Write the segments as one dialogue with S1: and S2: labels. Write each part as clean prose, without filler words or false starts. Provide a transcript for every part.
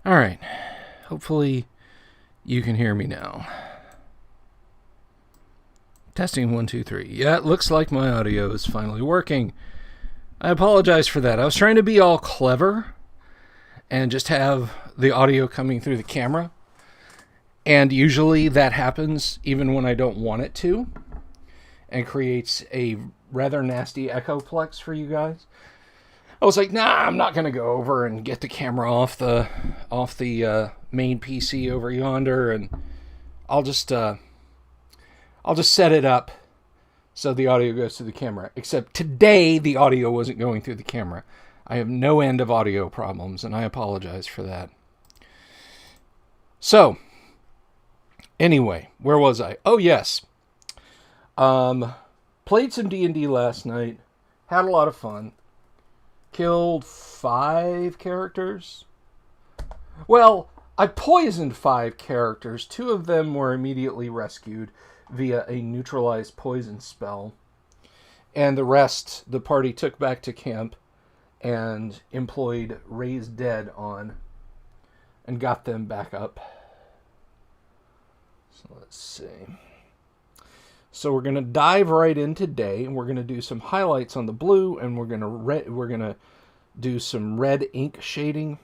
S1: All right. Hopefully you can hear me now. Testing 1, 2, 3. Yeah, it looks like my audio is finally working. I apologize for that. I was trying to be all clever and just have the audio coming through the camera. And usually that happens even when I don't want it to, and creates a rather nasty echoplex for you guys. I was like, nah, I'm not going to go over and get the camera off the main PC over yonder, and I'll just set it up so the audio goes through the camera. Except today the audio wasn't going through the camera. I have no end of audio problems, and I apologize for that. So, anyway, where was I? Oh, yes. Played some D&D last night. Had a lot of fun. Killed 5 characters. Well, I poisoned 5 characters. 2 of them were immediately rescued via a neutralized poison spell. And the rest, the party took back to camp and employed Raise Dead on and got them back up. So let's see. So we're going to dive right in today, and we're going to do some highlights on the blue, and we're going to do some red ink shading.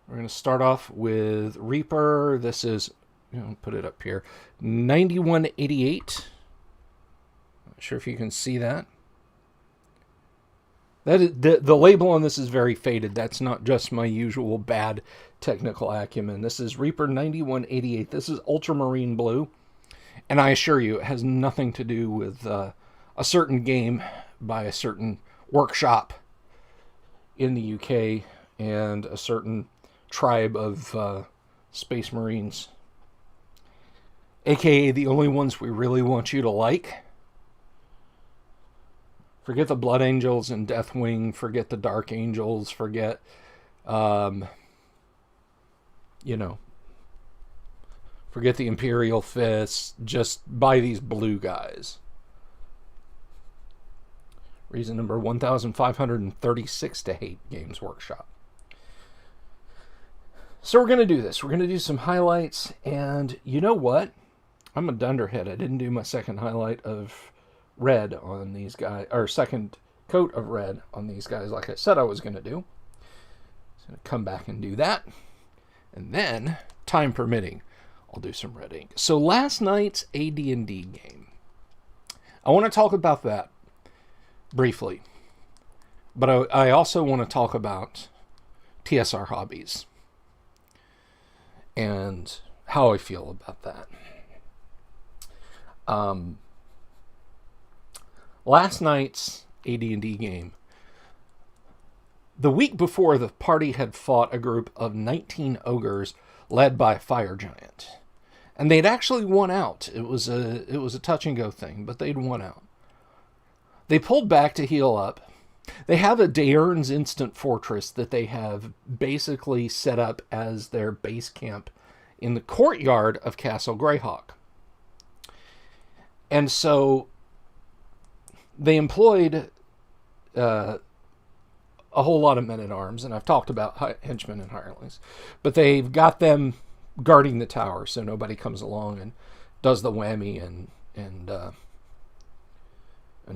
S1: We're going to start off with Reaper. This is, put it up here, 9188. Not sure if you can see that. That is, the label on this is very faded. That's not just my usual bad technical acumen. This is Reaper 9188. This is ultramarine blue. And I assure you, it has nothing to do with a certain game by a certain workshop in the UK and a certain tribe of Space Marines. AKA the only ones we really want you to like. Forget the Blood Angels and Deathwing. Forget the Dark Angels. Forget, forget the Imperial Fists. Just buy these blue guys. Reason number 1536 to hate Games Workshop. So we're going to do this. We're going to do some highlights. And you know what? I'm a dunderhead. I didn't do my second highlight of red on these guys. Or second coat of red on these guys like I said I was going to do. So I'm going to come back and do that. And then, time permitting, I'll do some red ink. So last night's AD&D game. I want to talk about that briefly. But I also want to talk about TSR hobbies. And how I feel about that. Last night's AD&D game. The week before, the party had fought a group of 19 ogres led by a fire giant. And they'd actually won out. It was a touch and go thing, but they'd won out. They pulled back to heal up. They have a Daern's Instant Fortress that they have basically set up as their base camp in the courtyard of Castle Greyhawk. And so they employed a whole lot of men-at-arms, and I've talked about henchmen and hirelings, but they've got them guarding the tower so nobody comes along and does the whammy and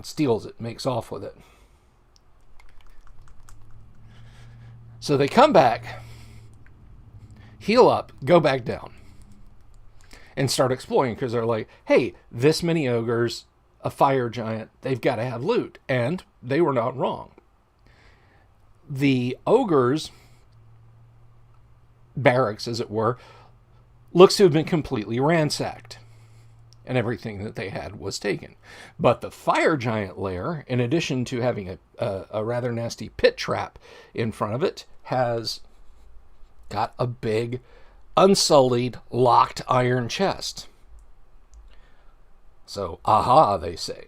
S1: steals it, makes off with it. So they come back, heal up, go back down, and start exploring because they're like, hey, this many ogres, a fire giant, they've got to have loot. And they were not wrong. The ogres' barracks, as it were, looks to have been completely ransacked. And everything that they had was taken. But the fire giant lair, in addition to having a rather nasty pit trap in front of it, has got a big, unsullied, locked iron chest. So, aha, they say.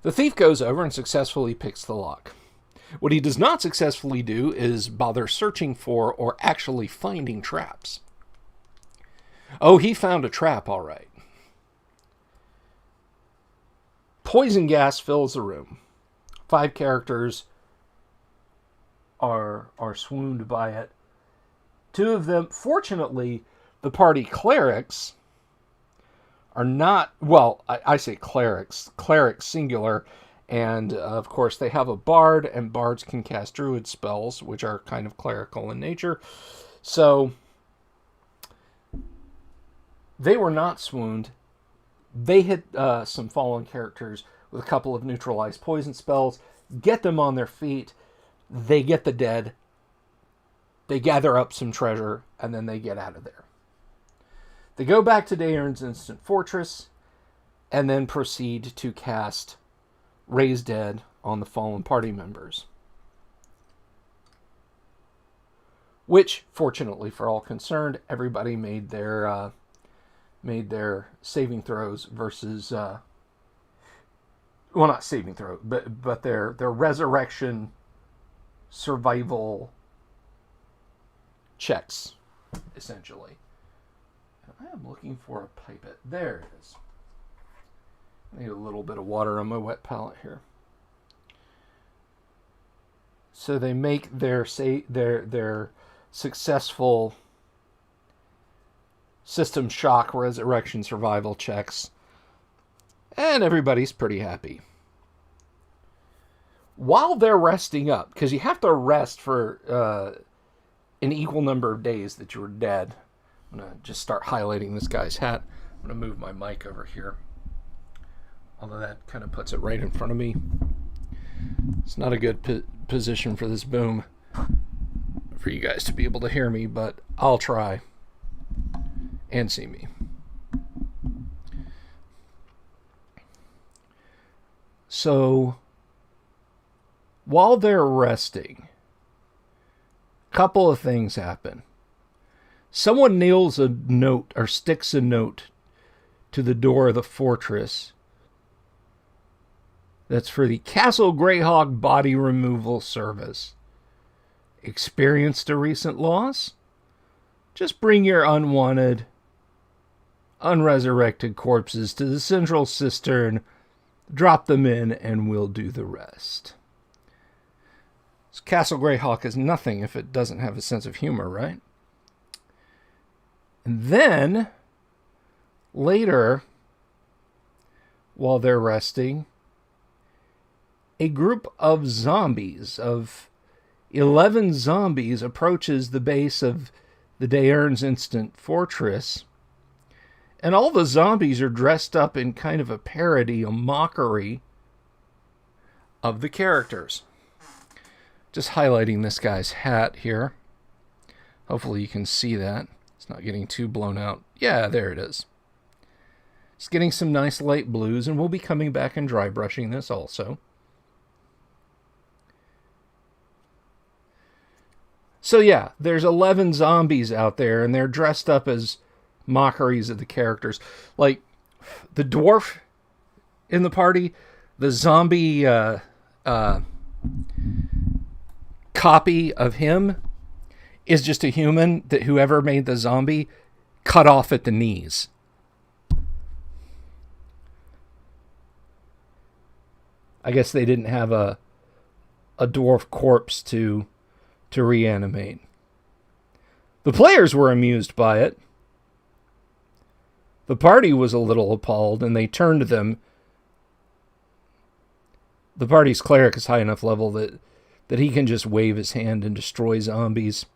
S1: The thief goes over and successfully picks the lock. What he does not successfully do is bother searching for or actually finding traps. Oh, he found a trap, all right. Poison gas fills the room. 5 characters are swooned by it. Two of them, fortunately, the party clerics are not, well, I say clerics singular, and of course they have a bard, and bards can cast druid spells, which are kind of clerical in nature. So they were not swooned. They hit some fallen characters with a couple of neutralized poison spells, get them on their feet, they get the dead, they gather up some treasure, and then they get out of there. They go back to Daern's Instant Fortress, and then proceed to cast Raise Dead on the fallen party members. Which, fortunately for all concerned, everybody made their saving throws versus, well, not saving throw, but their resurrection survival checks, essentially. I am looking for a pipette. There it is. I need a little bit of water on my wet palette here. So they make their successful system shock resurrection survival checks, and everybody's pretty happy. While they're resting up, because you have to rest for an equal number of days that you were dead. I'm going to just start highlighting this guy's hat. I'm going to move my mic over here, although that kind of puts it right in front of me. It's not a good position for this boom for you guys to be able to hear me, but I'll try and see me. So while they're resting, a couple of things happen. Someone nails a note or sticks a note to the door of the fortress that's for the Castle Greyhawk Body Removal Service. Experienced a recent loss? Just bring your unwanted, unresurrected corpses to the central cistern, drop them in, and we'll do the rest. Castle Greyhawk is nothing if it doesn't have a sense of humor, right? And then, later, while they're resting, a group of zombies, of 11 zombies, approaches the base of the Daern's Instant Fortress. And all the zombies are dressed up in kind of a parody, a mockery of the characters. Just highlighting this guy's hat here. Hopefully you can see that. It's not getting too blown out. Yeah, there it is. It's getting some nice light blues, and we'll be coming back and dry brushing this also. So yeah, there's 11 zombies out there, and they're dressed up as mockeries of the characters. Like, the dwarf in the party, the zombie copy of him is just a human that whoever made the zombie cut off at the knees. I guess they didn't have a dwarf corpse to reanimate. The players were amused by it. The party was a little appalled, and they turned to them. The party's cleric is high enough level that he can just wave his hand and destroy zombies.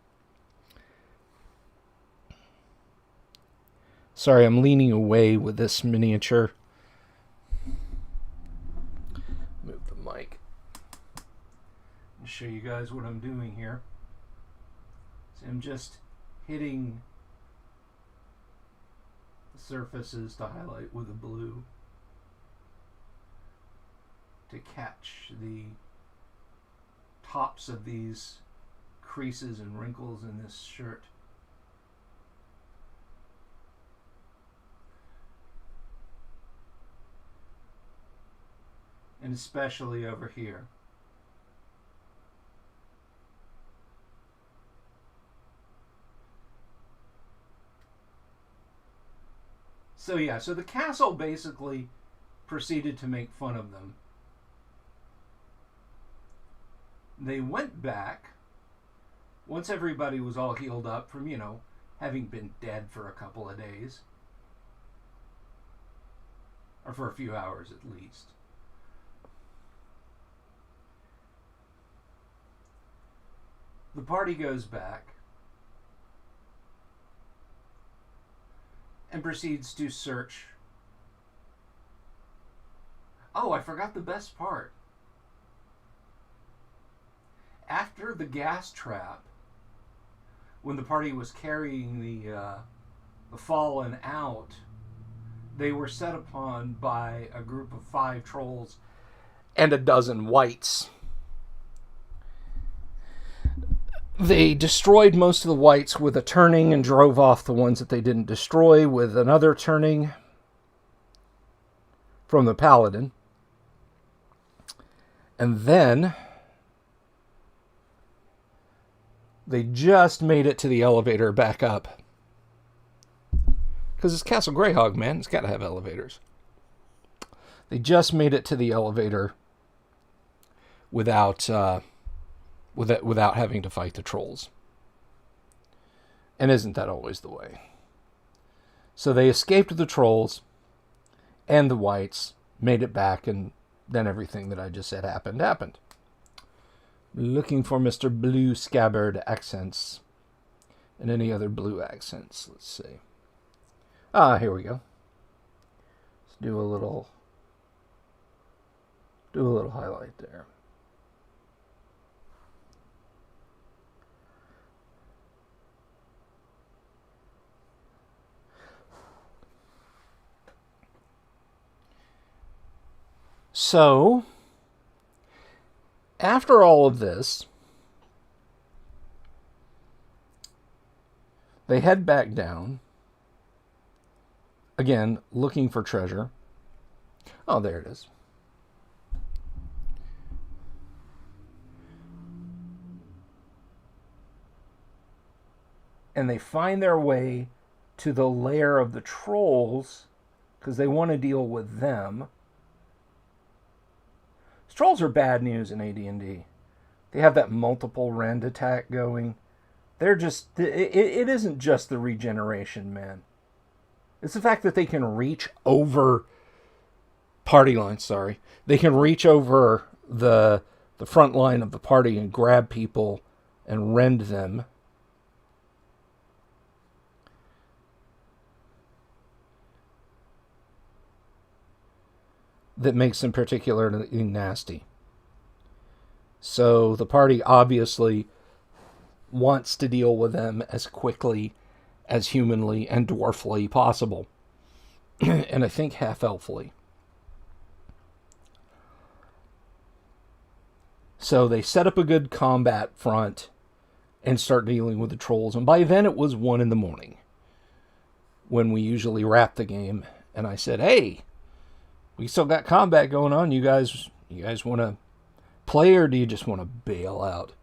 S1: Sorry, I'm leaning away with this miniature. Move the mic. I'll show you guys what I'm doing here. So I'm just hitting the surfaces to highlight with a blue to catch the tops of these creases and wrinkles in this shirt. And especially over here. So yeah, so the castle basically proceeded to make fun of them. They went back once everybody was all healed up from, having been dead for a couple of days, or for a few hours at least, the party goes back and proceeds to search. Oh, I forgot the best part. After the gas trap, when the party was carrying the fallen out, they were set upon by a group of 5 trolls and a dozen wights. They destroyed most of the wights with a turning and drove off the ones that they didn't destroy with another turning from the paladin. And then they just made it to the elevator back up. Because it's Castle Greyhog, man. It's got to have elevators. They just made it to the elevator without having to fight the trolls. And isn't that always the way? So they escaped the trolls and the wights, made it back, and then everything that I just said happened. Looking for Mr. Blue Scabbard accents. And any other blue accents. Let's see. Here we go. Let's do a little highlight there. So, after all of this, they head back down, again, looking for treasure. Oh, there it is. And they find their way to the lair of the trolls, because they want to deal with them. Trolls are bad news in AD&D. They have that multiple rend attack going. They're just... It isn't just the regeneration, man. It's the fact that they can reach over... Party lines, sorry. They can reach over the front line of the party and grab people and rend them. That makes them particularly nasty. So the party obviously wants to deal with them as quickly, as humanly, and dwarfly possible. And I think half-elfly. So they set up a good combat front and start dealing with the trolls. And by then it was 1 a.m. when we usually wrap the game. And I said, hey, we still got combat going on. You guys want to play, or do you just want to bail out?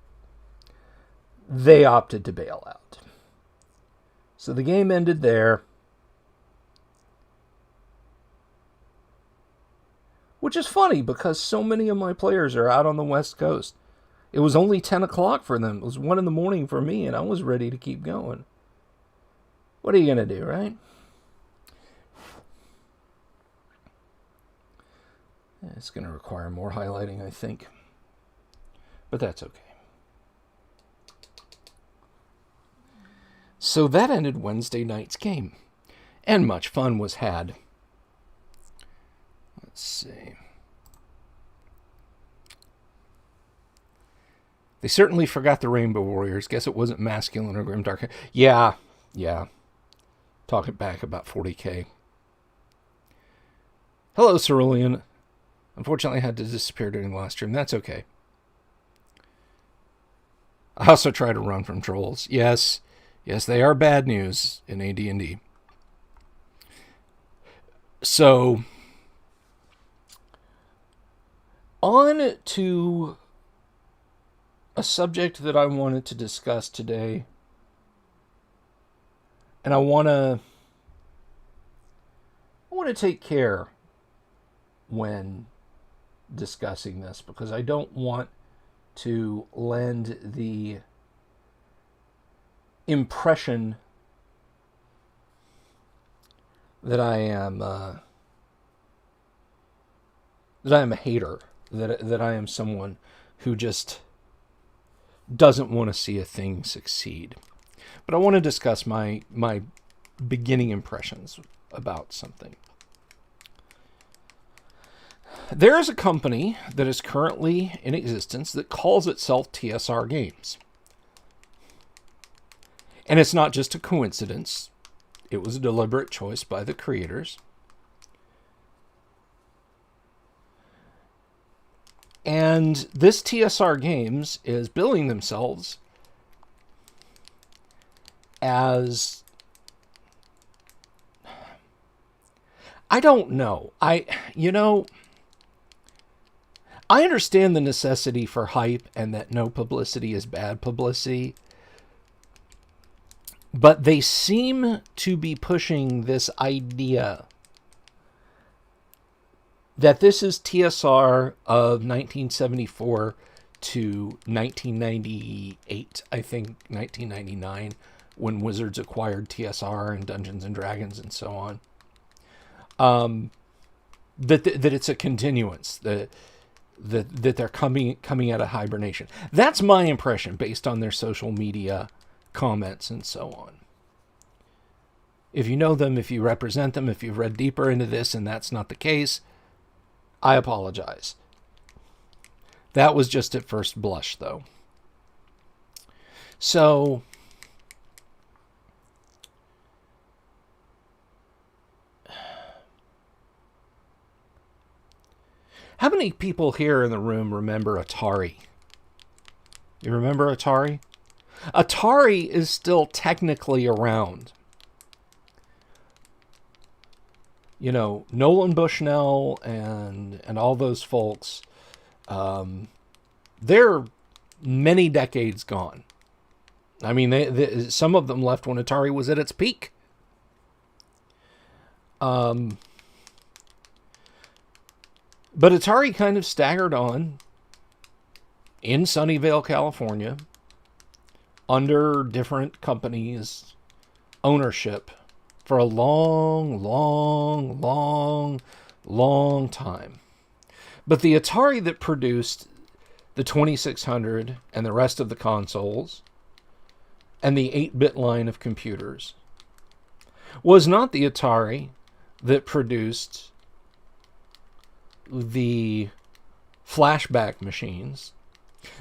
S1: They opted to bail out. So the game ended there. Which is funny, because so many of my players are out on the West Coast. It was only 10 o'clock for them. It was 1 a.m. for me, and I was ready to keep going. What are you going to do, right? It's going to require more highlighting, I think. But that's okay. So that ended Wednesday night's game. And much fun was had. Let's see. They certainly forgot the Rainbow Warriors. Guess it wasn't masculine or grimdark. Yeah. Talking back about 40k. Hello, Cerulean. Unfortunately, I had to disappear during the last stream. That's okay. I also try to run from trolls. Yes, they are bad news in AD&D. So, on to a subject that I wanted to discuss today. And I want to take care when discussing this, because I don't want to lend the impression that I am a hater, that I am someone who just doesn't want to see a thing succeed. But I want to discuss my beginning impressions about something. There is a company that is currently in existence that calls itself TSR Games. And it's not just a coincidence. It was a deliberate choice by the creators. And this TSR Games is billing themselves as... I don't know. I understand the necessity for hype and that no publicity is bad publicity. But they seem to be pushing this idea that this is TSR of 1974 to 1998, I think 1999, when Wizards acquired TSR and Dungeons and Dragons and so on. That it's a continuance, that they're coming out of hibernation. That's my impression based on their social media comments and so on. If you know them, if you represent them, if you've read deeper into this and that's not the case, I apologize. That was just at first blush, though. So, how many people here in the room remember Atari? You remember Atari? Atari is still technically around. You know, Nolan Bushnell and all those folks, they're many decades gone. I mean, some of them left when Atari was at its peak. But Atari kind of staggered on in Sunnyvale, California, under different companies' ownership for a long, long, long, long time. But the Atari that produced the 2600 and the rest of the consoles and the 8-bit line of computers was not the Atari that produced the flashback machines.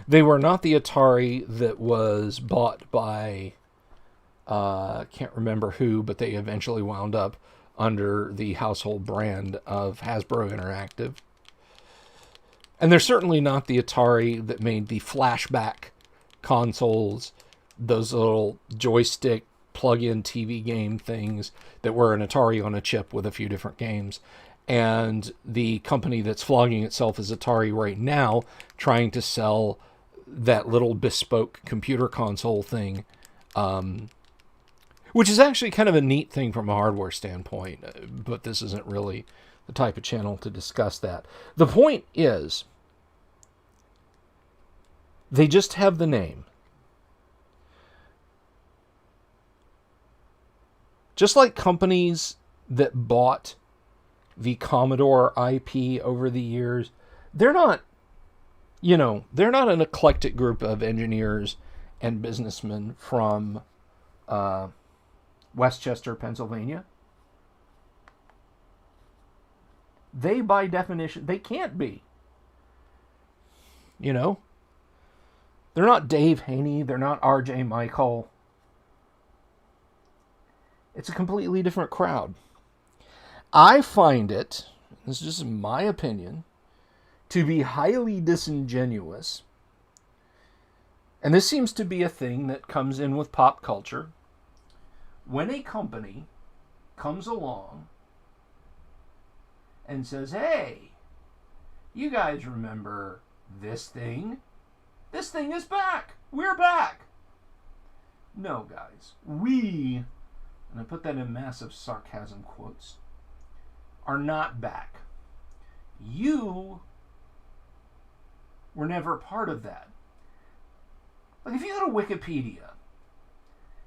S1: They were not the Atari that was bought by, can't remember who, but they eventually wound up under the household brand of Hasbro Interactive. And they're certainly not the Atari that made the flashback consoles, those little joystick plug-in TV game things that were an Atari on a chip with a few different games. And the company that's flogging itself as Atari right now, trying to sell that little bespoke computer console thing, which is actually kind of a neat thing from a hardware standpoint, but this isn't really the type of channel to discuss that. The point is, they just have the name. Just like companies that bought the Commodore IP over the years, they're not an eclectic group of engineers and businessmen from Westchester, Pennsylvania. They, by definition, they can't be. You know? They're not Dave Haney. They're not R.J. Michael. It's a completely different crowd. I find it, this is just my opinion, to be highly disingenuous. And this seems to be a thing that comes in with pop culture. When a company comes along and says, hey, you guys remember this thing? This thing is back. We're back. No, guys. We, and I put that in massive sarcasm quotes, are not back. You were never part of that. Like, if you go to Wikipedia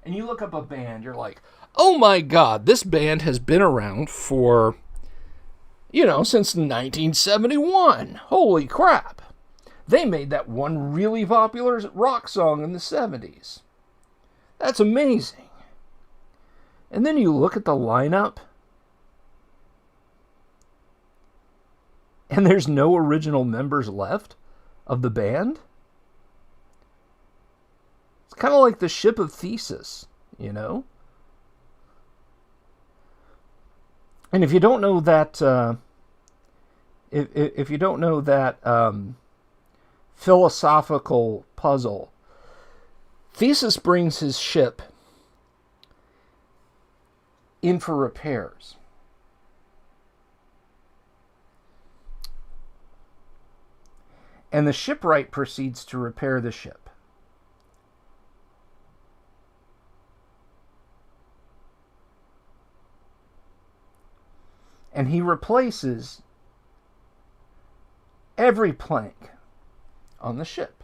S1: and you look up a band, you're like, oh my God, this band has been around for, since 1971. Holy crap. They made that one really popular rock song in the 70s. That's amazing. And then you look at the lineup, and there's no original members left of the band. It's kind of like the ship of Theseus, And if you don't know that, if you don't know that philosophical puzzle, Theseus brings his ship in for repairs. And the shipwright proceeds to repair the ship. And he replaces every plank on the ship,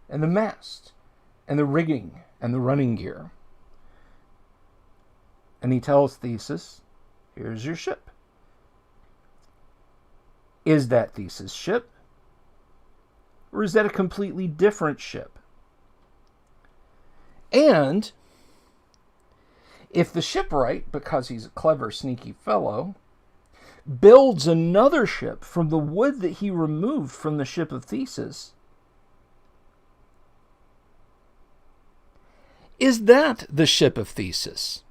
S1: and the mast, and the rigging, and the running gear. And he tells Theseus, here's your ship. Is that Theseus' ship? Or is that a completely different ship? And if the shipwright, because he's a clever, sneaky fellow, builds another ship from the wood that he removed from the ship of Theseus, is that the ship of Theseus?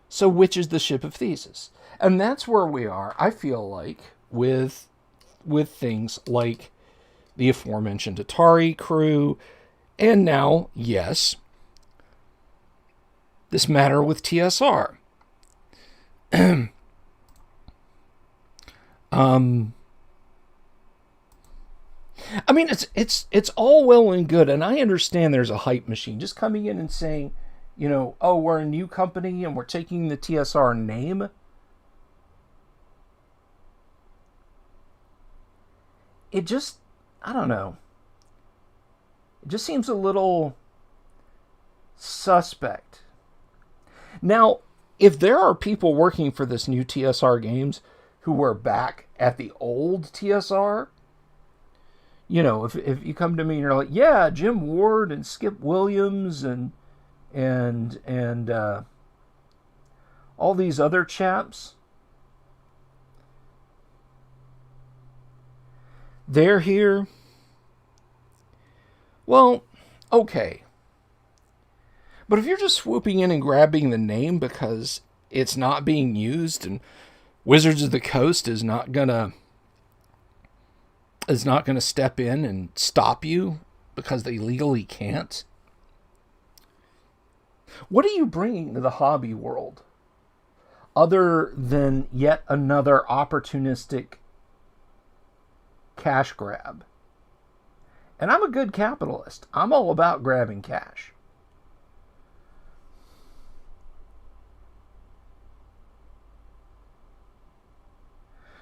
S1: So which is the ship of Theseus? And that's where we are, I feel like, with things like the aforementioned Atari crew, and now, yes, this matter with TSR. I mean, it's all well and good, and I understand there's a hype machine just coming in and saying, oh, we're a new company and we're taking the TSR name. It just, I don't know. It just seems a little suspect. Now, if there are people working for this new TSR Games who were back at the old TSR, if you come to me and you're like, yeah, Jim Ward and Skip Williams and all these other chaps, they're here. Well, okay. But if you're just swooping in and grabbing the name because it's not being used and Wizards of the Coast is not gonna step in and stop you because they legally can't, what are you bringing to the hobby world other than yet another opportunistic cash grab? And I'm a good capitalist. I'm all about grabbing cash.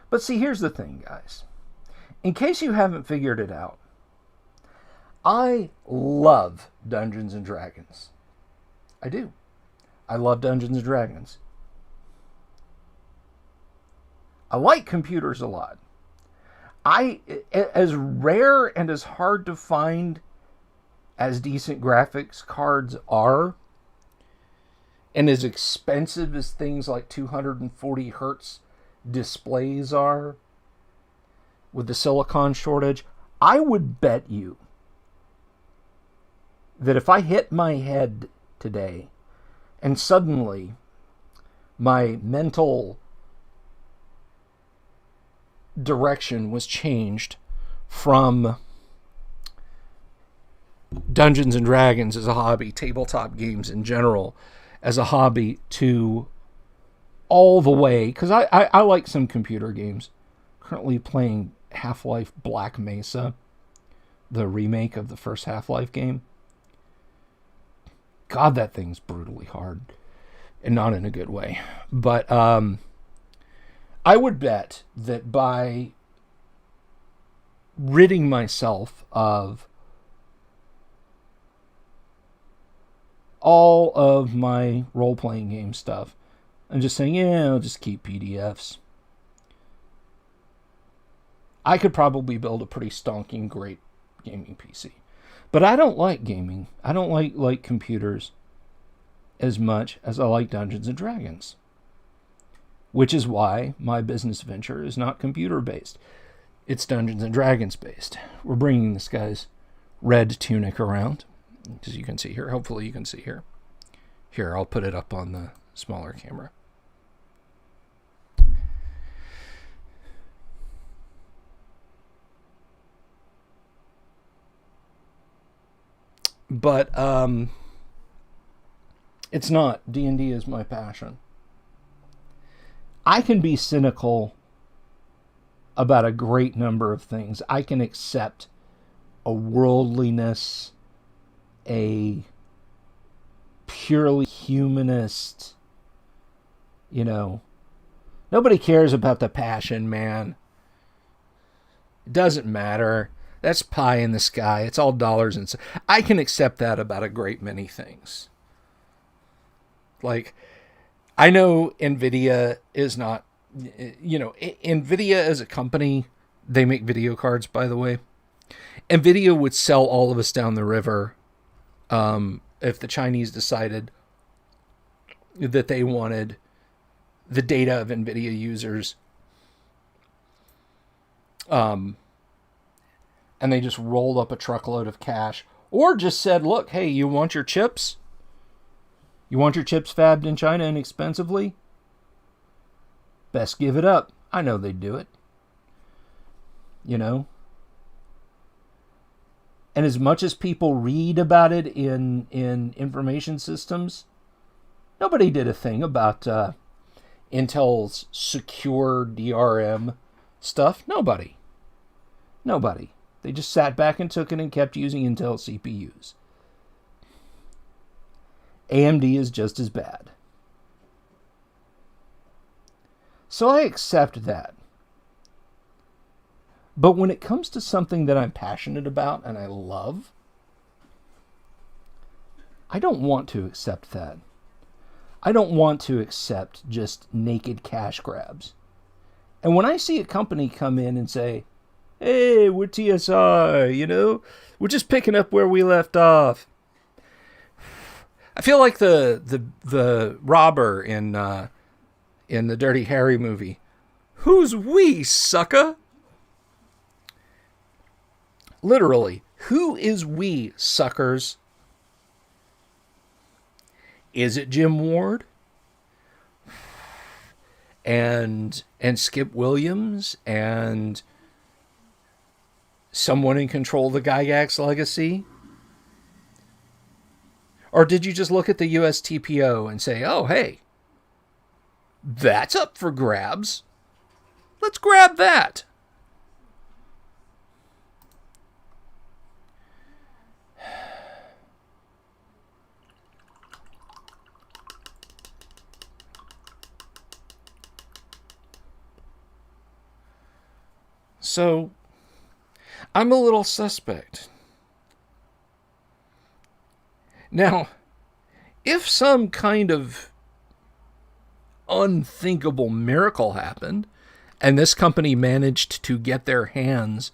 S1: But see, here's the thing, guys. In case you haven't figured it out, I love Dungeons and Dragons. I do. I love Dungeons and Dragons. I like computers a lot. As rare and as hard to find as decent graphics cards are, and as expensive as things like 240 hertz displays are, with the silicon shortage, I would bet you that if I hit my head today and suddenly my mental direction was changed from Dungeons and Dragons as a hobby, tabletop games in general as a hobby, to all the way, because I like some computer games. Currently playing Half-Life Black Mesa, the remake of the first Half-Life game. God, that thing's brutally hard, and not in a good way. But I would bet that by ridding myself of all of my role-playing game stuff. I'm just saying, yeah, I'll just keep PDFs. I could probably build a pretty stonking great gaming PC. But I don't like gaming. I don't like computers as much as I like Dungeons and Dragons. Which is why my business venture is not computer-based. It's Dungeons and Dragons based. We're bringing this guy's red tunic around, as you can see here. Hopefully you can see here. Here, I'll put it up on the smaller camera. But it's not. D&D is my passion. I can be cynical about a great number of things. I can accept a worldliness, a purely humanist, nobody cares about the passion, man. It doesn't matter. That's pie in the sky. It's all dollars and cents. I can accept that about a great many things. Like, I know NVIDIA is not, NVIDIA as a company, they make video cards, by the way. NVIDIA would sell all of us down the river if the Chinese decided that they wanted the data of NVIDIA users. And they just rolled up a truckload of cash, or just said, look, hey, you want your chips? You want your chips fabbed in China inexpensively? Best give it up. I know they'd do it. And as much as people read about it in information systems, nobody did a thing about Intel's secure DRM stuff. Nobody. They just sat back and took it and kept using Intel CPUs. AMD is just as bad. So I accept that. But when it comes to something that I'm passionate about and I love, I don't want to accept that. I don't want to accept just naked cash grabs. And when I see a company come in and say, hey, we're TSR, we're just picking up where we left off. I feel like the robber in the Dirty Harry movie. Who's we, sucker? Literally, who is we, suckers? Is it Jim Ward? And Skip Williams and someone in control of the Gygax legacy? Or did you just look at the USTPO and say, oh, hey, that's up for grabs. Let's grab that. So, I'm a little suspect. Now, if some kind of unthinkable miracle happened, and this company managed to get their hands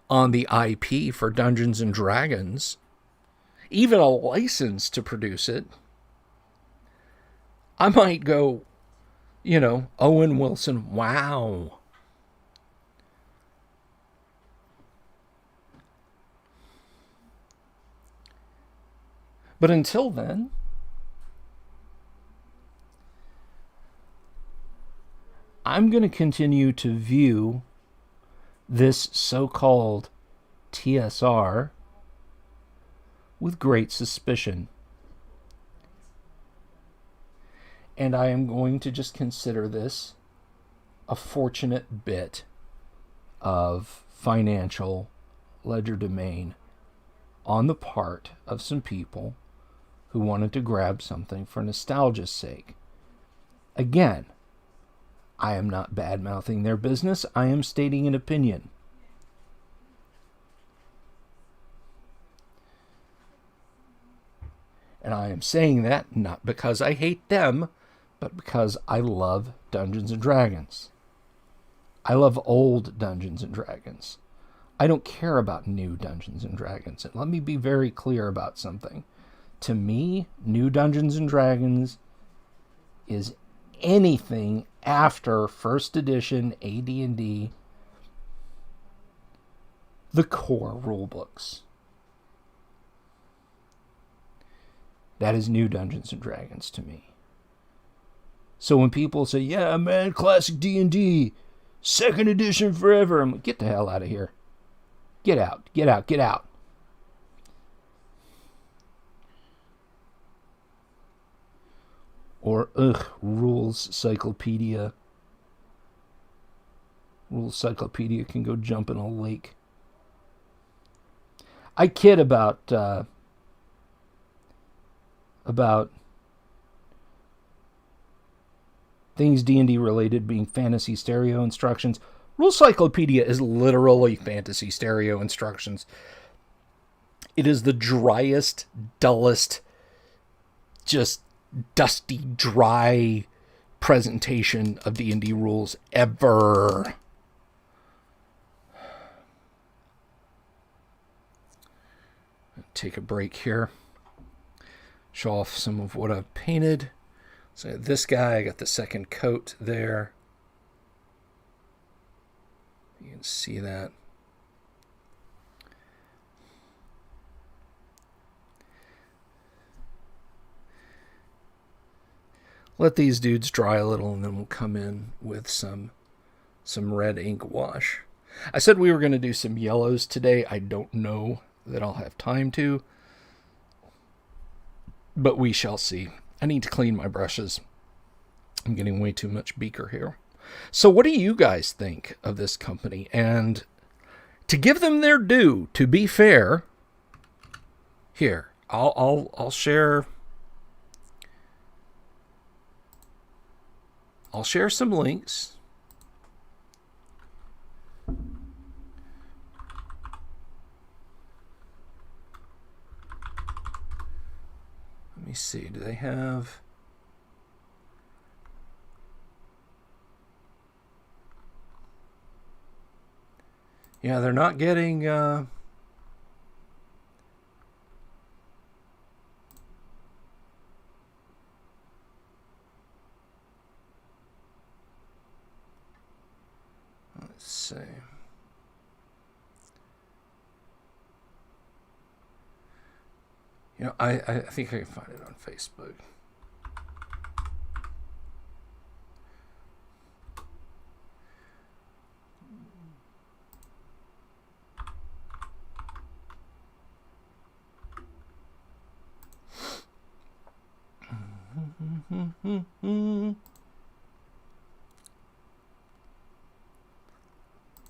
S1: on the IP for Dungeons and Dragons, even a license to produce it, I might go, Owen Wilson, wow. But until then, I'm going to continue to view this so-called TSR with great suspicion. And I am going to just consider this a fortunate bit of financial legerdemain on the part of some people who wanted to grab something for nostalgia's sake. Again, I am not bad-mouthing their business. I am stating an opinion. And I am saying that not because I hate them, but because I love Dungeons and Dragons. I love old Dungeons and Dragons. I don't care about new Dungeons and Dragons. And let me be very clear about something. To me, new Dungeons and Dragons is anything after first edition AD&D, the core rulebooks. That is new Dungeons and Dragons to me. So when people say, yeah, man, classic D&D, second edition forever, I'm like, get the hell out of here. Get out, get out, get out. Or, Rules Cyclopedia. Rules Cyclopedia can go jump in a lake. I kid about things D&D related being fantasy stereo instructions. Rules Cyclopedia is literally fantasy stereo instructions. It is the driest, dullest, just dusty, dry presentation of D&D rules ever. Take a break here. Show off some of what I've painted. So this guy, I got the second coat there. You can see that. Let these dudes dry a little, and then we'll come in with some red ink wash. I said we were going to do some yellows today. I don't know that I'll have time to, but we shall see. I need to clean my brushes. I'm getting way too much beaker here. So what do you guys think of this company? And to give them their due, to be fair, here, I'll share some links. Let me see, do they have... Yeah, they're not getting... Let's see. You know, I think I can find it on Facebook.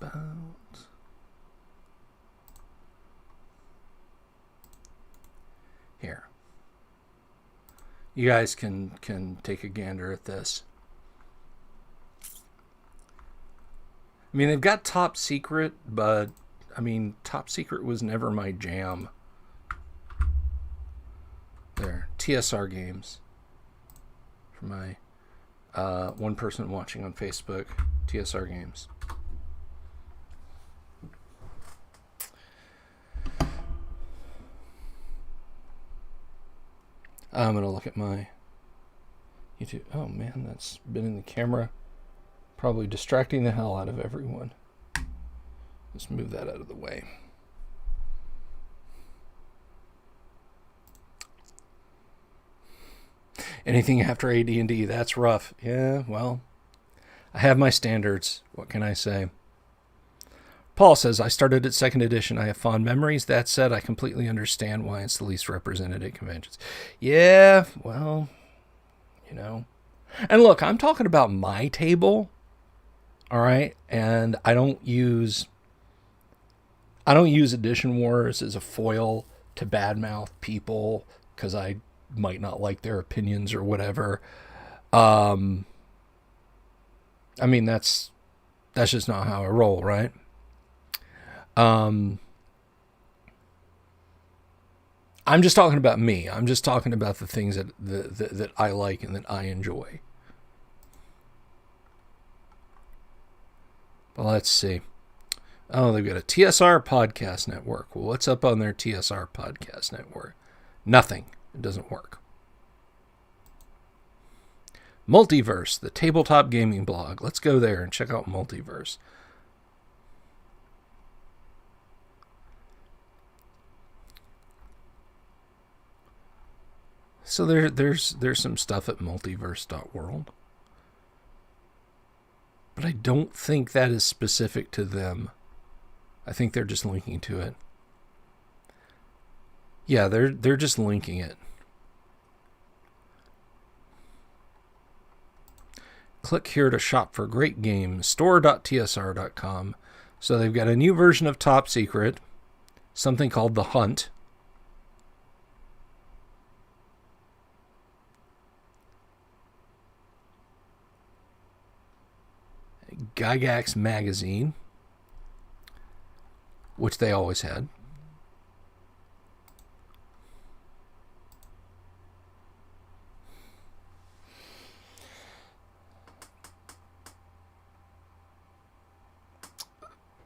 S1: About here. You guys can take a gander at this. I mean, they've got Top Secret, but I mean, Top Secret was never my jam. There, TSR Games. For my one person watching on Facebook, TSR Games. I'm going to look at my YouTube. Oh man, that's been in the camera. Probably distracting the hell out of everyone. Let's move that out of the way. Anything after AD&D, that's rough. Yeah, well, I have my standards. What can I say? Paul says, I started at 2nd edition. I have fond memories. That said, I completely understand why it's the least represented at conventions. Yeah, well, you know. And look, I'm talking about my table, all right? And I don't use Edition Wars as a foil to badmouth people because I might not like their opinions or whatever. I mean, that's just not how I roll, right? I'm I'm just talking about me. I'm just talking about the things that I like and that I enjoy. But let's see. Oh, they've got a TSR podcast network. Well, what's up on their TSR podcast network? Nothing. It doesn't work. Multiverse, the tabletop gaming blog. Let's go there and check out Multiverse. So there's some stuff at multiverse.world. But I don't think that is specific to them. I think they're just linking to it. Yeah, they're just linking it. Click here to shop for great games. Store.tsr.com. So they've got a new version of Top Secret, something called The Hunt. Gygax magazine, which they always had.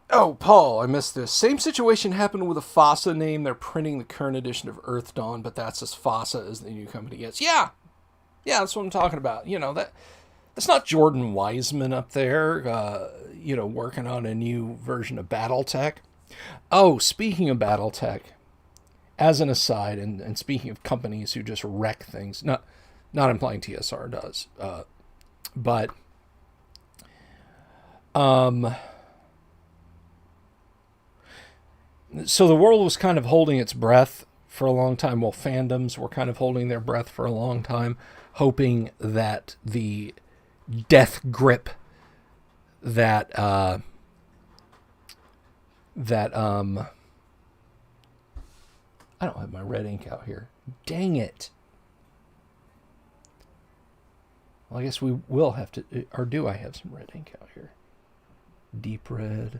S1: Oh, Paul, I missed this. Same situation happened with a FASA name. They're printing the current edition of Earth Dawn, but that's as FASA as the new company gets. Yeah, that's what I'm talking about. You know, that's not Jordan Wiseman up there, working on a new version of BattleTech. Oh, speaking of BattleTech, as an aside, and speaking of companies who just wreck things, not implying TSR does, but so the world was kind of holding its breath for a long time. Well, fandoms were kind of holding their breath for a long time, hoping that the death grip that I don't have my red ink out here. Dang it. Well, I guess we will have to, or do I have some red ink out here? Deep red.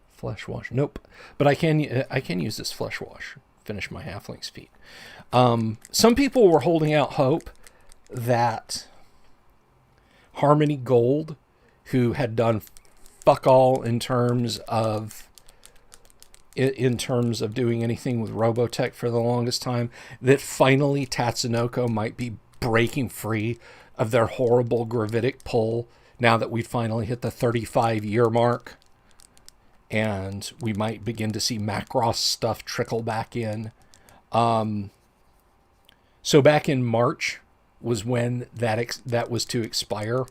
S1: Flesh wash. Nope. But I can use this flesh wash. Finish my halfling's feet. Some people were holding out hope that Harmony Gold, who had done fuck all in terms of doing anything with Robotech for the longest time, that finally Tatsunoko might be breaking free of their horrible gravitic pull now that we finally hit the 35-year mark. And we might begin to see Macross stuff trickle back in. So back in March was when that was to expire.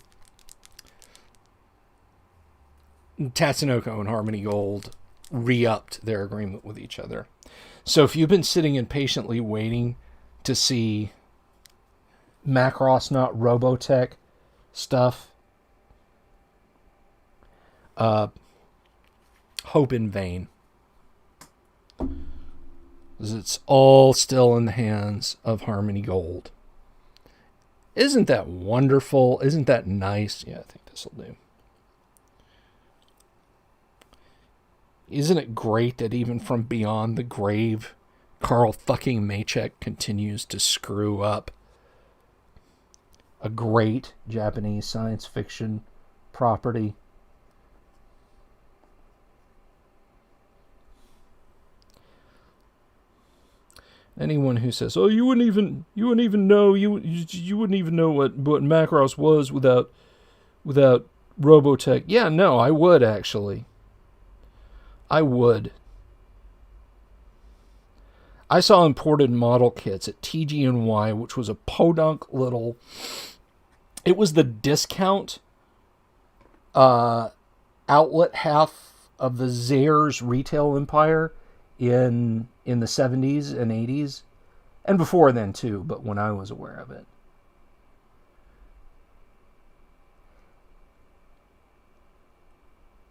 S1: Tatsunoko and Harmony Gold re-upped their agreement with each other. So if you've been sitting impatiently waiting to see Macross, not Robotech stuff, hope in vain. It's all still in the hands of Harmony Gold. Isn't that wonderful? Isn't that nice? Yeah, I think this will do. Isn't it great that even from beyond the grave, Carl fucking Maychek continues to screw up a great Japanese science fiction property? Anyone who says, "Oh, you wouldn't even know you wouldn't even know what Macross was without Robotech." Yeah, no, I would actually. I would. I saw imported model kits at TG&Y, which was a podunk little. It was the discount outlet half of the Zayre's retail empire in the 70s and 80s, and before then too, but when I was aware of it.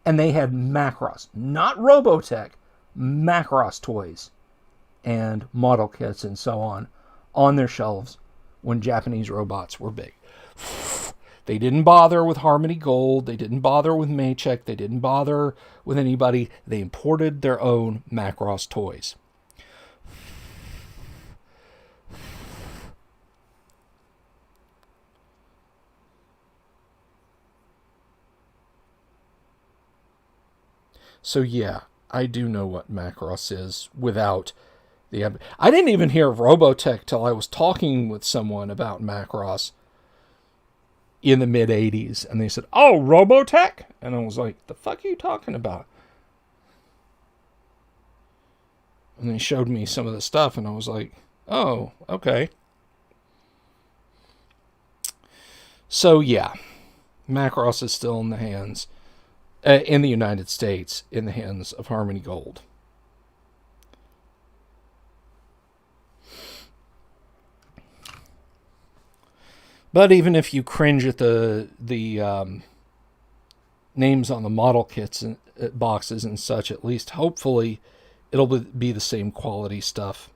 S1: And they had Macross, not Robotech, Macross toys and model kits and so on their shelves when Japanese robots were big. They didn't bother with Harmony Gold. They didn't bother with Maycheck. They didn't bother with anybody. They imported their own Macross toys. So yeah, I do know what Macross is without the... I didn't even hear of Robotech till I was talking with someone about Macross in the mid-'80s, and they said, "Oh, Robotech?" And I was like, "The fuck are you talking about?" And they showed me some of the stuff, and I was like, "Oh, okay." So yeah, Macross is still in the hands, in the United States, in the hands of Harmony Gold. But even if you cringe at the names on the model kits and boxes and such, at least hopefully it'll be the same quality stuff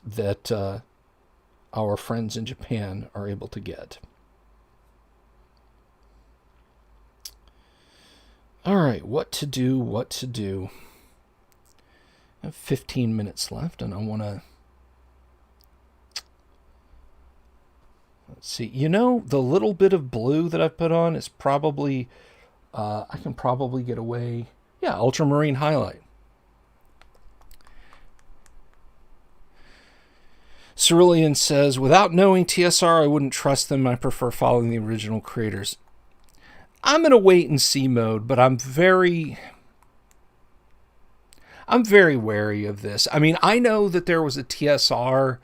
S1: that our friends in Japan are able to get. All right, what to do. I have 15 minutes left, and I want to... Let's see. You know, the little bit of blue that I've put on is probably... I can probably get away... Yeah, Ultramarine Highlight. Cerulean says, without knowing TSR, I wouldn't trust them. I prefer following the original creators. I'm in a wait-and-see mode, but I'm very wary of this. I mean, I know that there was a TSR...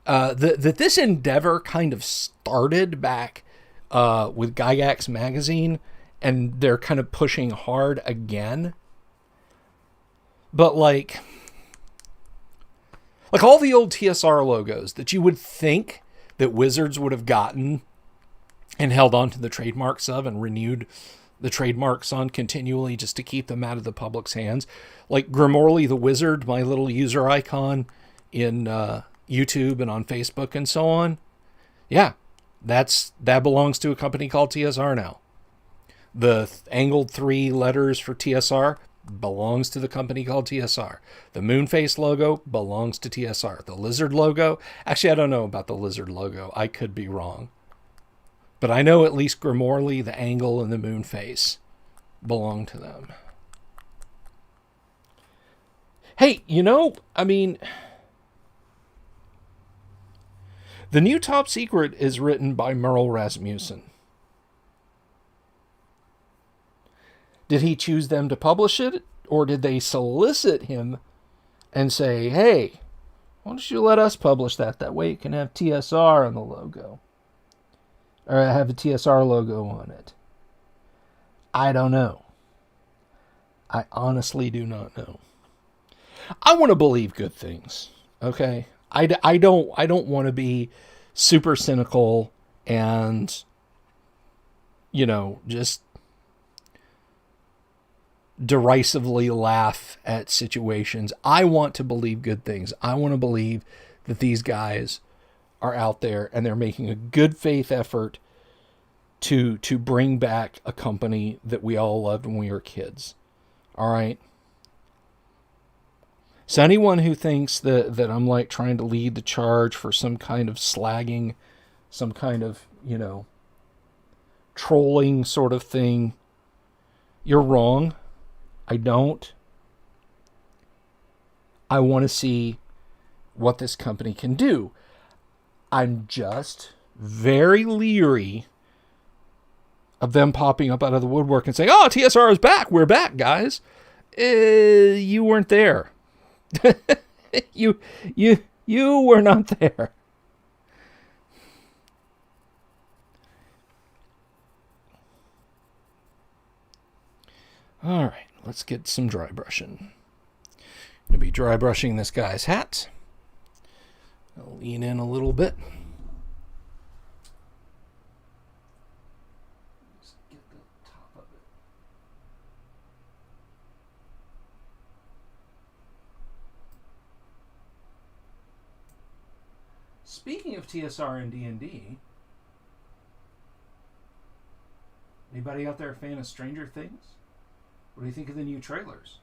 S1: that this endeavor kind of started back with Gygax magazine, and they're kind of pushing hard again. But like all the old TSR logos that you would think that Wizards would have gotten and held on to the trademarks of and renewed the trademarks on continually just to keep them out of the public's hands. Like Grimorley the Wizard, my little user icon in YouTube and on Facebook and so on. Yeah, that belongs to a company called TSR now. The angled 3 letters for TSR belongs to the company called TSR. The Moonface logo belongs to TSR. The lizard logo, actually I don't know about the lizard logo. I could be wrong. But I know at least Grimorley, the angle, and the Moonface belong to them. Hey, you know, I mean... The new Top Secret is written by Merle Rasmussen. Did he choose them to publish it, or did they solicit him and say, hey, why don't you let us publish that? That way it can have TSR on the logo. Or have a TSR logo on it. I don't know. I honestly do not know. I want to believe good things, okay? I don't want to be super cynical and, you know, just derisively laugh at situations. I want to believe good things. I want to believe that these guys are out there and they're making a good faith effort to bring back a company that we all loved when we were kids. All right? So anyone who thinks that I'm like trying to lead the charge for some kind of slagging, some kind of, you know, trolling sort of thing, you're wrong. I don't. I want to see what this company can do. I'm just very leery of them popping up out of the woodwork and saying, oh, TSR is back. We're back, guys. You weren't there. you were not there. All right, let's get some dry brushing. I'm going to be dry brushing this guy's hat. I'll lean in a little bit. Let's get the top of it. Speaking of TSR and D&D, Anybody out there a fan of Stranger Things? What do you think of the new trailers?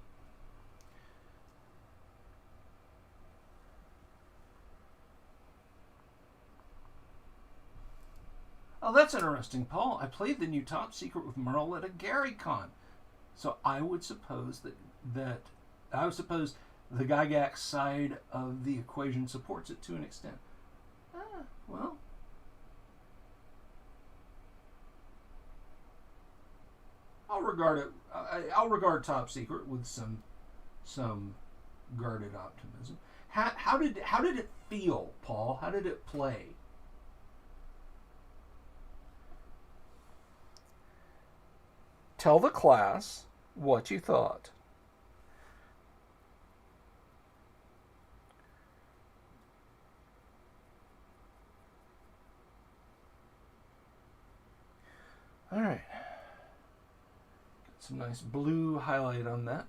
S1: Oh, that's interesting, Paul. I played the new Top Secret with Merle at a GaryCon. So I would suppose that the Gygax side of the equation supports it to an extent. Well, I'll regard Top Secret with some guarded optimism. How did it feel, Paul? How did it play? Tell the class what you thought. All right. Got some nice blue highlight on that.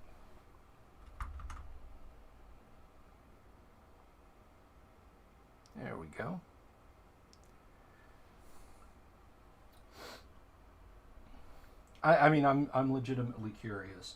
S1: There we go. I mean, I'm legitimately curious.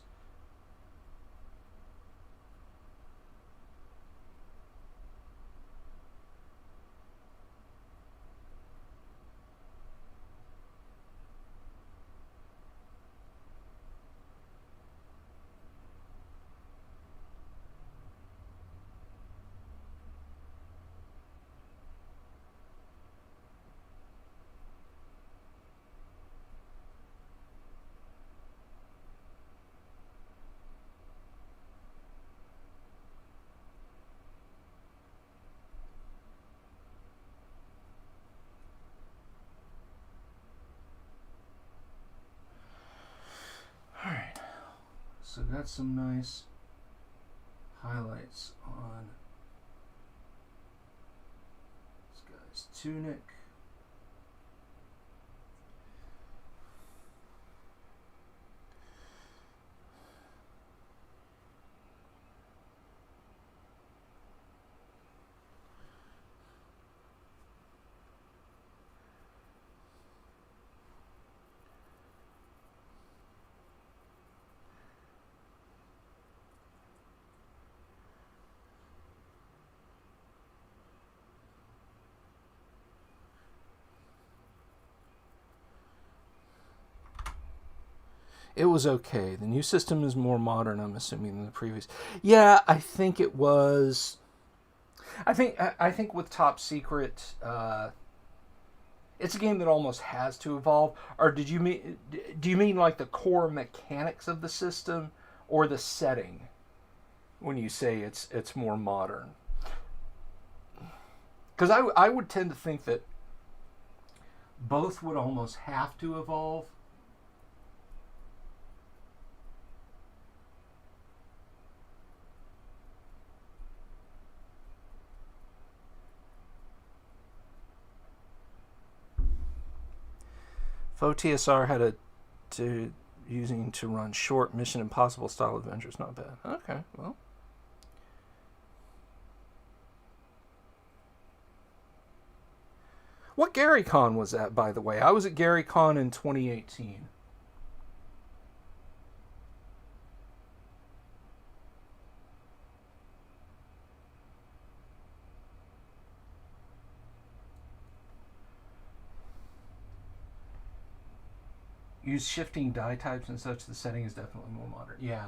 S1: All right. So got some nice highlights on this guy's tunic. It was okay. The new system is more modern, I'm assuming, than the previous. Yeah, I think it was. I think with Top Secret, it's a game that almost has to evolve. Or did you mean? Do you mean like the core mechanics of the system, or the setting? When you say it's more modern, because I would tend to think that both would almost have to evolve. Faux TSR had using to run short Mission Impossible style adventures. Not bad. Okay, well. What GaryCon was that, by the way? I was at GaryCon in 2018. Use shifting die types and such. The setting is definitely more modern. Yeah.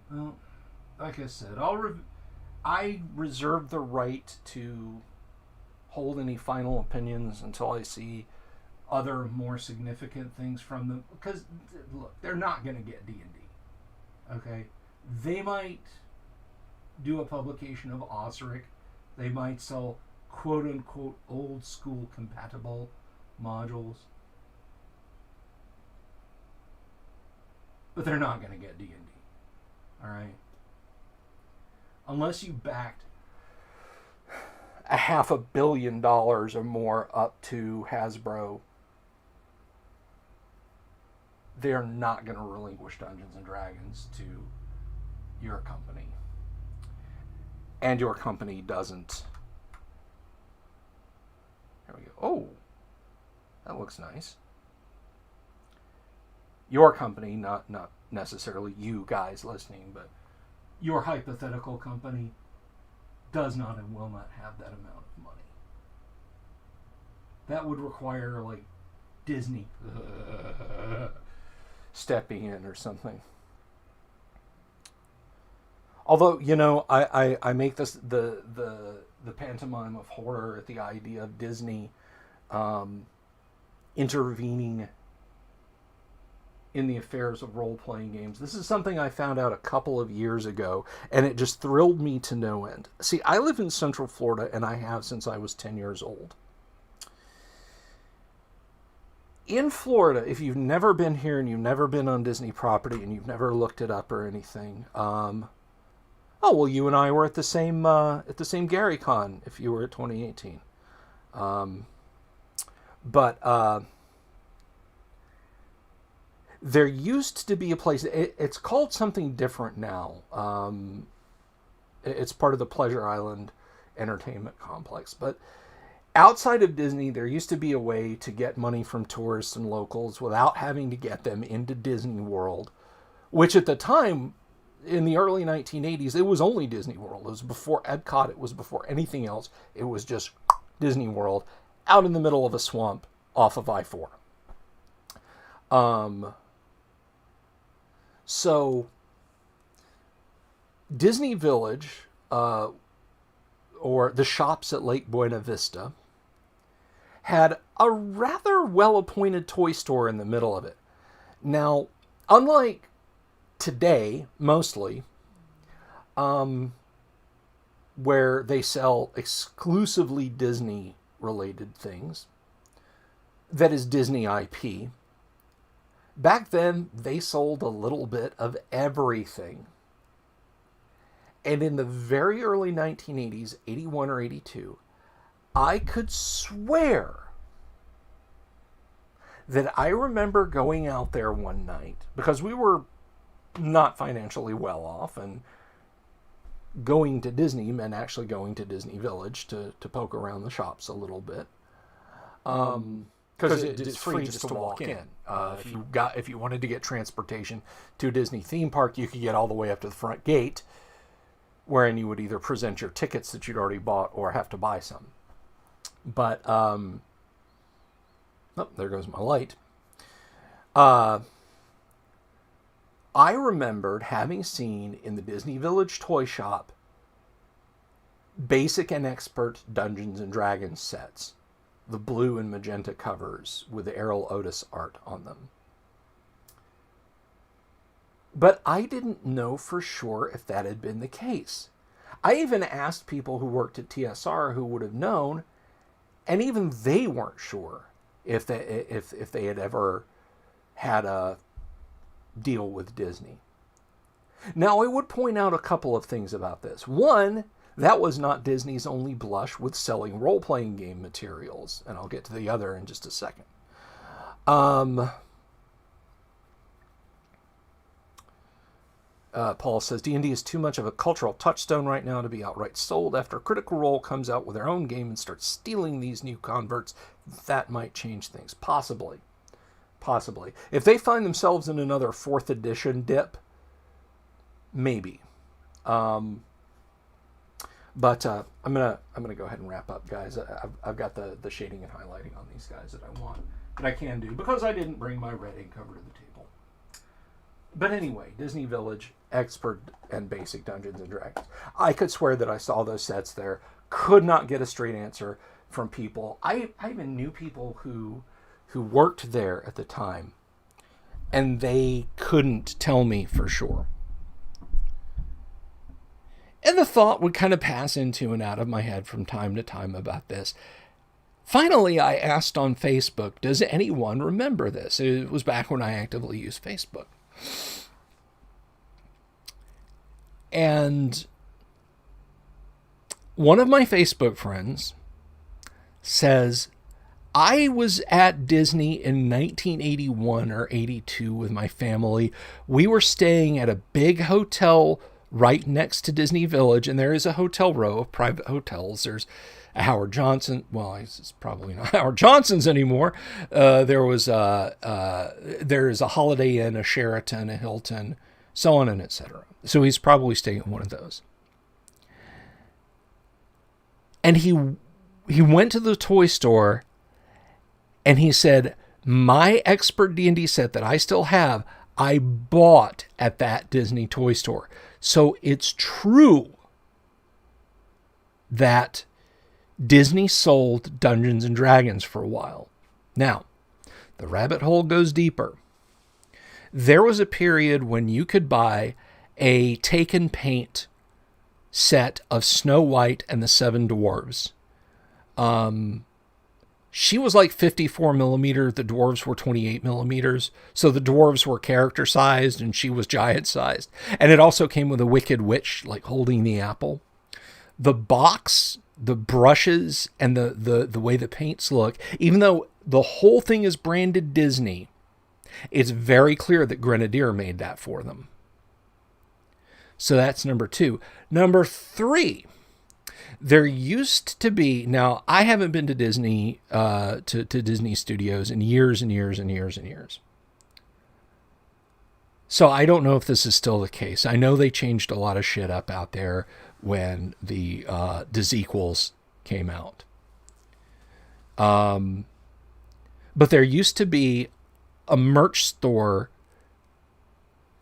S1: Well, like I said, I reserve the right to hold any final opinions until I see other more significant things from them. Because look, they're not going to get D&D. Okay, they might do a publication of Osric. They might sell quote unquote old school compatible modules, but they're not going to get D&D. All right, unless you backed $500 million or more up to Hasbro they are not going to relinquish Dungeons and Dragons to your company. And your company doesn't. There we go. Oh, that looks nice. Your company, not necessarily you guys listening, but your hypothetical company does not and will not have that amount of money. That would require, like, Disney stepping in or something. Although, you know, I make this the pantomime of horror at the idea of Disney intervening in the affairs of role-playing games. This is something I found out a couple of years ago, and it just thrilled me to no end. See, I live in Central Florida, and I have since I was 10 years old. In Florida, if you've never been here and you've never been on Disney property and you've never looked it up or anything, oh, well, you and I were at the same GaryCon if you were at 2018. But there used to be a place, it's called something different now. It's part of the Pleasure Island Entertainment Complex. But outside of Disney, there used to be a way to get money from tourists and locals without having to get them into Disney World, which at the time, in the early 1980s, it was only Disney World. It was before Epcot. It was before anything else. It was just Disney World out in the middle of a swamp off of I-4. So Disney Village, or the shops at Lake Buena Vista, had a rather well-appointed toy store in the middle of it. Now, unlike today, mostly, where they sell exclusively Disney-related things, that is Disney IP, back then, they sold a little bit of everything. And in the very early 1980s, 81 or 82, I could swear that I remember going out there one night, because we were not financially well off, and going to Disney meant actually going to Disney Village to poke around the shops a little bit. Because it's free just to walk in. If you wanted to get transportation to a Disney theme park, you could get all the way up to the front gate, wherein you would either present your tickets that you'd already bought or have to buy some. But oh, there goes my light. I remembered having seen in the Disney Village toy shop basic and expert Dungeons and Dragons sets. The blue and magenta covers with the Errol Otis art on them. But I didn't know for sure if that had been the case. I even asked people who worked at TSR who would have known, and even they weren't sure if they had ever had a deal with Disney. Now, I would point out a couple of things about this. One, that was not Disney's only blush with selling role-playing game materials, and I'll get to the other in just a second. Paul says, D&D is too much of a cultural touchstone right now to be outright sold. After Critical Role comes out with their own game and starts stealing these new converts, that might change things. Possibly. If they find themselves in another 4th edition dip, maybe. But I'm gonna go ahead and wrap up, guys. I've got the shading and highlighting on these guys that I want, that I can do, because I didn't bring my red ink cover to the table. But anyway, Disney Village, expert and basic Dungeons and Dragons. I could swear that I saw those sets there. Could not get a straight answer from people. I even knew people who worked there at the time, and they couldn't tell me for sure. And the thought would kind of pass into and out of my head from time to time about this. Finally, I asked on Facebook, does anyone remember this? It was back when I actively used Facebook. And one of my Facebook friends says, I was at Disney in 1981 or 82 with my family. We were staying at a big hotel right next to Disney Village, and there is a hotel row of private hotels. There's a Howard Johnson. Well, it's probably not Howard Johnson's anymore. There's a Holiday Inn, a Sheraton, a Hilton, so on and etc. So he's probably staying at one of those. And he went to the toy store, and he said, my Expert D&D set that I still have, I bought at that Disney toy store. So it's true that Disney sold Dungeons and Dragons for a while. Now, the rabbit hole goes deeper. There was a period when you could buy a take and paint set of Snow White and the Seven Dwarves. She was like 54 millimeter. The dwarves were 28 millimeters. So the dwarves were character sized and she was giant sized. And it also came with a Wicked Witch, like holding the apple. The box, the brushes, and the way the paints look, even though the whole thing is branded Disney, it's very clear that Grenadier made that for them. So that's number 2. Number 3. There used to be, now I haven't been to Disney, to Disney Studios in years and years and years and years. So I don't know if this is still the case. I know they changed a lot of shit up out there when the Disequels came out. But there used to be a merch store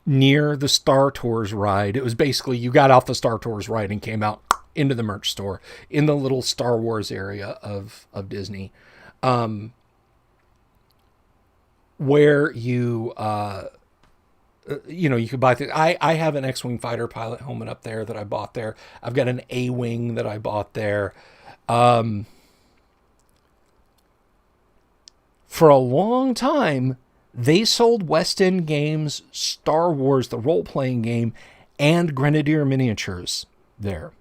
S1: near the Star Tours ride. It was basically, you got off the Star Tours ride and came out into the merch store in the little Star Wars area of Disney, where you could buy things. I have an X-Wing fighter pilot helmet up there that I bought there. I've got an A-Wing that I bought there. For a long time, they sold West End Games, Star Wars, the role-playing game, and Grenadier miniatures there.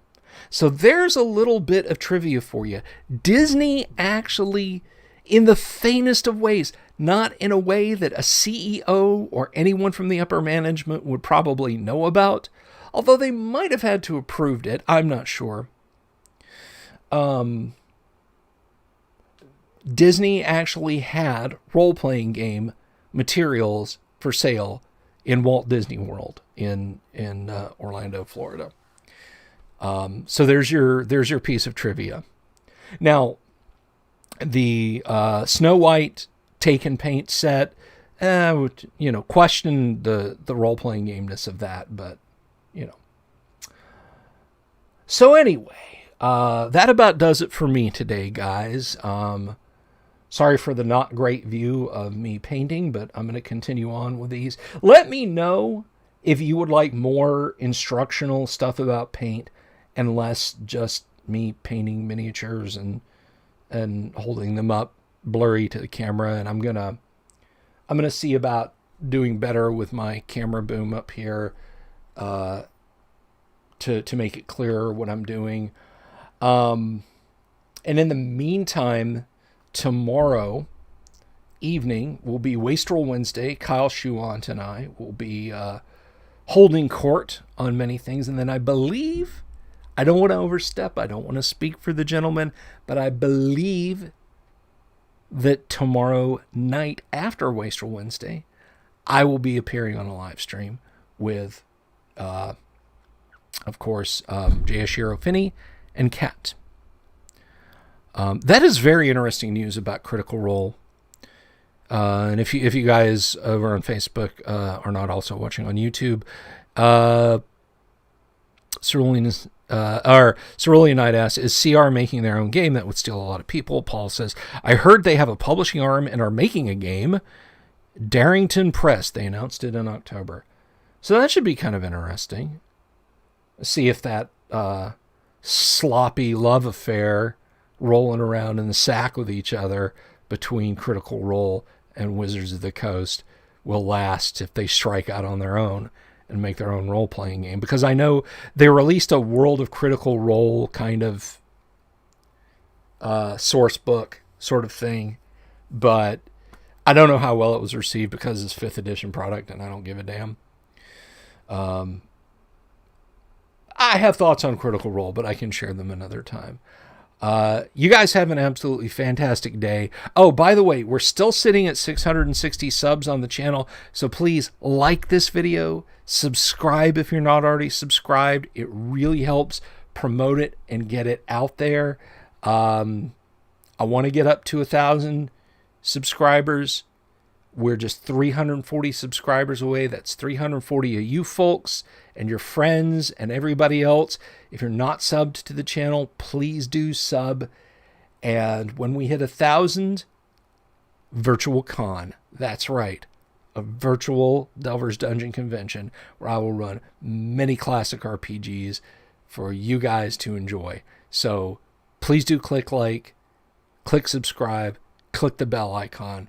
S1: So there's a little bit of trivia for you. Disney actually, in the faintest of ways, not in a way that a CEO or anyone from the upper management would probably know about, although they might have had to have approved it, I'm not sure. Disney actually had role-playing game materials for sale in Walt Disney World in Orlando, Florida. So there's your piece of trivia. Now, the Snow White take and paint set, question the role-playing gameness of that, but, So anyway, that about does it for me today, guys. Sorry for the not great view of me painting, but I'm going to continue on with these. Let me know if you would like more instructional stuff about paint and less just me painting miniatures and holding them up blurry to the camera. And I'm gonna see about doing better with my camera boom up here to make it clearer what I'm doing. And in the meantime, tomorrow evening will be Wastrel Wednesday. Kyle Schuant and I will be holding court on many things. And then I believe, I don't want to overstep, I don't want to speak for the gentleman, but I believe that tomorrow night after Wastrel Wednesday, I will be appearing on a live stream with, of course, Jayashiro Finney and Kat. That is very interesting news about Critical Role. And if you guys over on Facebook are not also watching on YouTube, Cerulean Knight asks, is CR making their own game? That would steal a lot of people. Paul says, I heard they have a publishing arm and are making a game. Darrington Press, they announced it in October. So that should be kind of interesting. See if that sloppy love affair rolling around in the sack with each other between Critical Role and Wizards of the Coast will last if they strike out on their own and make their own role-playing game. Because I know they released a World of Critical Role kind of source book sort of thing but I don't know how well it was received because it's 5th edition product, and I don't give a damn. I have thoughts on Critical Role, but I can share them another time. You guys have an absolutely fantastic day. Oh, by the way, we're still sitting at 660 subs on the channel, so please like this video, subscribe if you're not already subscribed. It really helps promote it and get it out there. I want to get up to 1,000 subscribers. We're just 340 subscribers away. That's 340 of you folks and your friends and everybody else. If you're not subbed to the channel, please do sub. And when we hit 1,000, virtual con. That's right. A virtual Delver's Dungeon convention where I will run many classic RPGs for you guys to enjoy. So please do click like, click subscribe, click the bell icon.